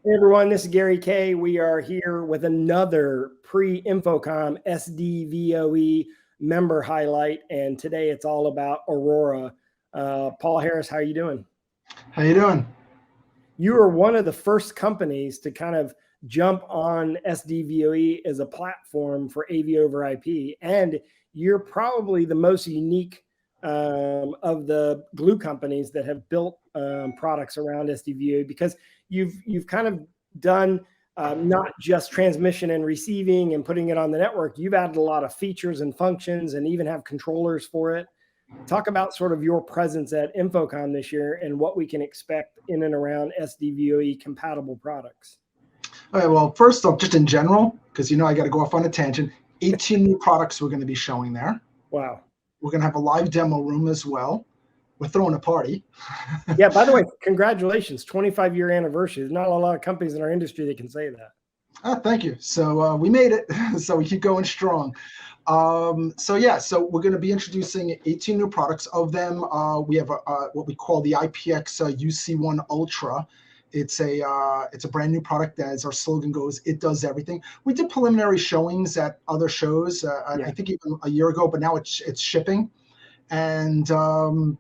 Hey everyone, this is Gary Kay. We are here with another pre-InfoComm SDVOE member highlight, and today it's all about Aurora. Paul Harris, how are you doing? How you doing? You are one of the first companies to kind of jump on SDVOE as a platform for AV over IP, and you're probably the most unique of the glue companies that have built products around SDVOE, because you've kind of done not just transmission and receiving and putting it on the network. You've added a lot of features and functions and even have controllers for it. Talk about sort of your presence at InfoComm this year and what we can expect in and around SDVOE compatible products. All right, well, first off, just in general, because I got to go off on a tangent, 18 new products we're going to be showing there. Wow. We're going to have a live demo room as well. We're throwing a party. Yeah, by the way, congratulations, 25-year anniversary. There's not a lot of companies in our industry that can say that. Thank you. So we made it. So we keep going strong. So we're going to be introducing 18 new products. Of them, we have what we call the IPX UC1 Ultra. It's a brand new product that, as our slogan goes, it does everything. We did preliminary showings at other shows, I think even a year ago, but now it's shipping. And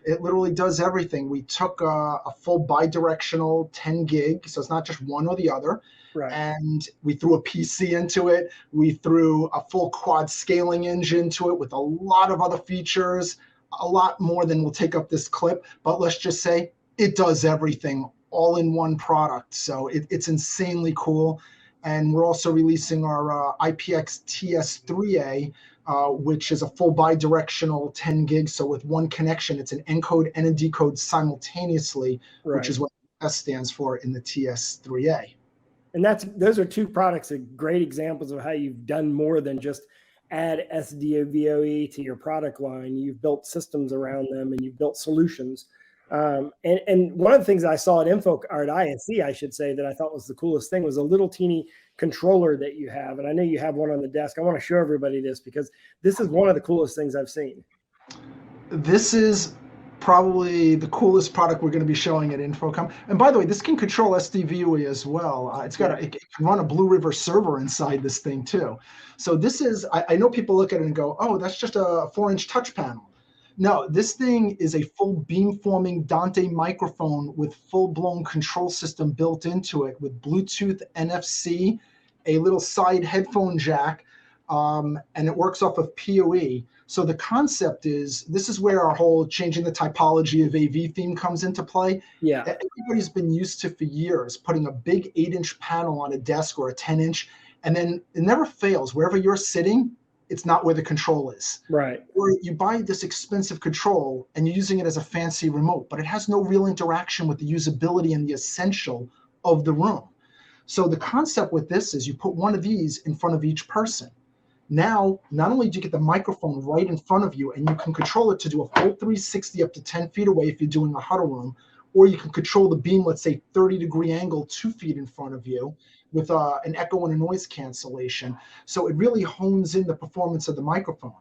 it literally does everything. We took a full bi-directional 10 gig, so it's not just one or the other. Right. And we threw a PC into it. We threw a full quad scaling engine to it with a lot of other features, a lot more than will take up this clip. But let's just say it does everything all in one product. So it's insanely cool. And we're also releasing our IPX TS3A, which is a full bi-directional 10 gigs. So with one connection, it's an encode and a decode simultaneously, right, which is what S stands for in the TS3A. And those are two products, great examples of how you've done more than just add SDVOE to your product line. You've built systems around them and you've built solutions. And one of the things I saw at ISC, I should say, that I thought was the coolest thing was a little teeny controller that you have. And I know you have one on the desk. I want to show everybody this because this is one of the coolest things I've seen. This is probably the coolest product we're going to be showing at InfoComm. And by the way, this can control SDVOE as well. It can run a Blue River server inside this thing too. So this is, I know people look at it and go, oh, that's just a 4-inch touch panel. No, this thing is a full beamforming Dante microphone with full-blown control system built into it with Bluetooth, NFC, a little side headphone jack, and it works off of PoE. So the concept is, this is where our whole changing the typology of AV theme comes into play. Yeah. Everybody's been used to for years putting a big 8-inch panel on a desk or a 10-inch, and then it never fails. Wherever you're sitting, it's not where the control is. Right. Or you buy this expensive control and you're using it as a fancy remote, but it has no real interaction with the usability and the essential of the room. So the concept with this is you put one of these in front of each person. Now, not only do you get the microphone right in front of you and you can control it to do a full 360 up to 10 feet away if you're doing a huddle room, or you can control the beam, let's say 30-degree angle 2 feet in front of you with an echo and a noise cancellation. So it really hones in the performance of the microphone.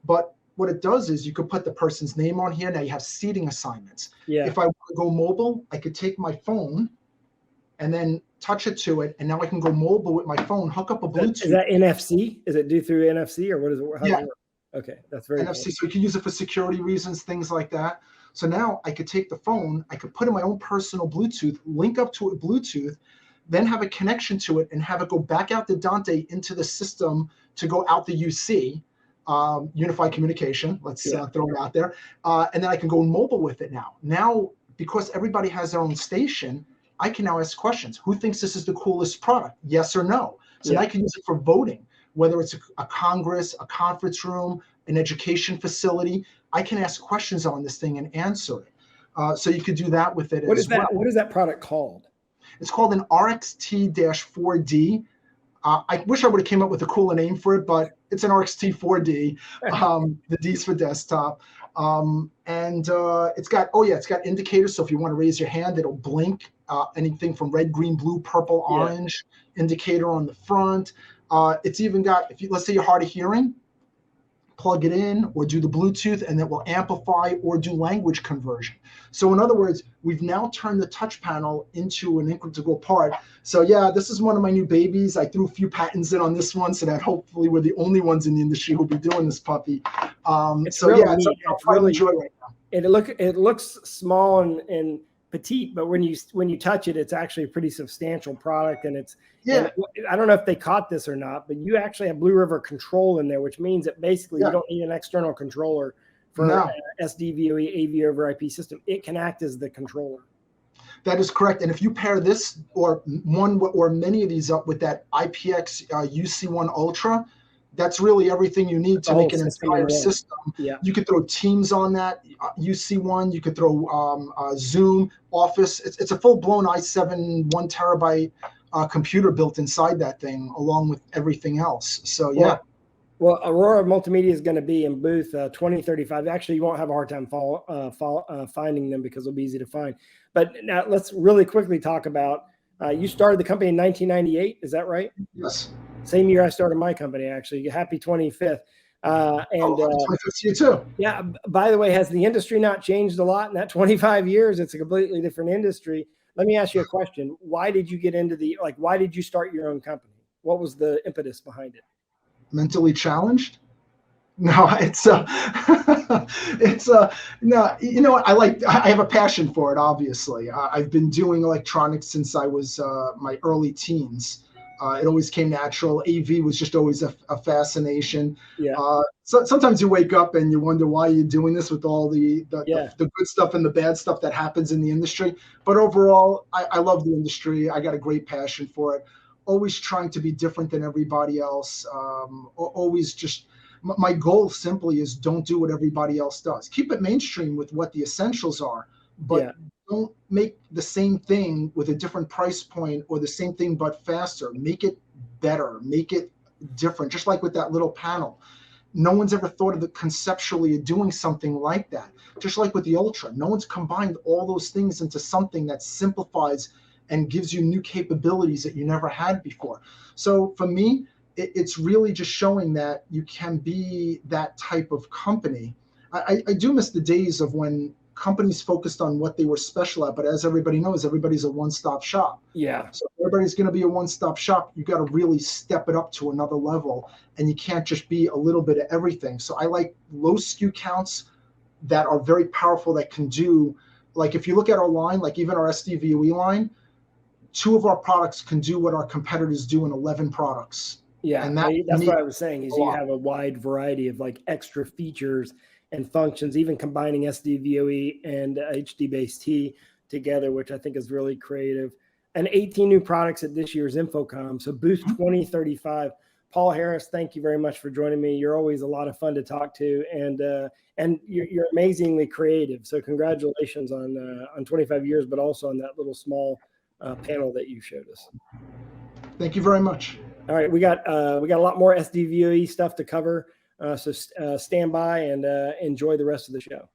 But what it does is you could put the person's name on here. Now you have seating assignments. Yeah. If I want to go mobile, I could take my phone and then touch it to it. And now I can go mobile with my phone, hook up a Bluetooth. Is that NFC? Is it do through NFC or what is it? How does it work? Okay, that's very NFC. cool. So you can use it for security reasons, things like that. So now I could take the phone, I could put in my own personal Bluetooth, link up to it Bluetooth, then have a connection to it and have it go back out the Dante into the system to go out the UC, unified communication. Let's throw it out there. And then I can go mobile with it now. Now, because everybody has their own station, I can now ask questions. Who thinks this is the coolest product? Yes or no? So now I can use it for voting, whether it's a congress, a conference room, an education facility. I can ask questions on this thing and answer it. So you could do that with it as well. What is that product called? It's called an RXT-4D. I wish I would have came up with a cooler name for it, but it's an RXT-4D. The D's for desktop. It's got indicators. So if you want to raise your hand, it'll blink anything from red, green, blue, purple, orange, indicator on the front. It's even got, let's say you're hard of hearing, plug it in or do the Bluetooth, and it will amplify or do language conversion. So in other words, we've now turned the touch panel into an integral part. So yeah, this is one of my new babies. I threw a few patents in on this one so that hopefully we're the only ones in the industry who'll be doing this puppy. It's really yeah, neat. it's really enjoy right now. It looks small and petite, but when you touch it, it's actually a pretty substantial product. And it's, yeah, and I don't know if they caught this or not, but you actually have Blue River control in there, which means that basically you don't need an external controller for SDVOE AV over IP system. It can act as the controller. That is correct. And if you pair this or one or many of these up with that IPX UC1 Ultra, that's really everything you need to make an entire system. Yeah. You could throw Teams on that, UC1. You could throw Zoom, Office. It's a full-blown i7 1 terabyte computer built inside that thing, along with everything else. So yeah. Well, Aurora Multimedia is going to be in booth 2035. Actually, you won't have a hard time finding them because it'll be easy to find. But now let's really quickly talk about, you started the company in 1998. Is that right? Yes. Same year I started my company, actually. Happy 25th. Happy 25th to you too. Yeah. By the way, has the industry not changed a lot in that 25 years? It's a completely different industry. Let me ask you a question. Why did you get into why did you start your own company? What was the impetus behind it? Mentally challenged? No, no, you know, I have a passion for it, obviously. I've been doing electronics since I was my early teens. It always came natural. AV was just always a fascination. Yeah. So sometimes you wake up and you wonder why you're doing this with all the good stuff and the bad stuff that happens in the industry. But overall, I love the industry. I got a great passion for it. Always trying to be different than everybody else. Always just, my goal simply is don't do what everybody else does. Keep it mainstream with what the essentials are, but don't make the same thing with a different price point or the same thing but faster. Make it better, make it different, just like with that little panel. No one's ever thought of conceptually of doing something like that. Just like with the Ultra, no one's combined all those things into something that simplifies and gives you new capabilities that you never had before. So for me, it's really just showing that you can be that type of company. I do miss the days of when companies focused on what they were special at, but as everybody knows, everybody's a one-stop shop. Yeah. So if everybody's going to be a one-stop shop, you got to really step it up to another level, and you can't just be a little bit of everything. So I like low SKU counts that are very powerful, that can do, like if you look at our line, like even our SDVOE line, 2 of our products can do what our competitors do in 11 products. Yeah, and that's what I was saying, is you have a wide variety of like extra features and functions, even combining SDVOE and HD-based together, which I think is really creative. And 18 new products at this year's InfoComm. So booth 2035. Paul Harris, thank you very much for joining me. You're always a lot of fun to talk to, and you're amazingly creative. So congratulations on 25 years, but also on that little small panel that you showed us. Thank you very much. All right, we got a lot more SDVOE stuff to cover, so stand by and enjoy the rest of the show.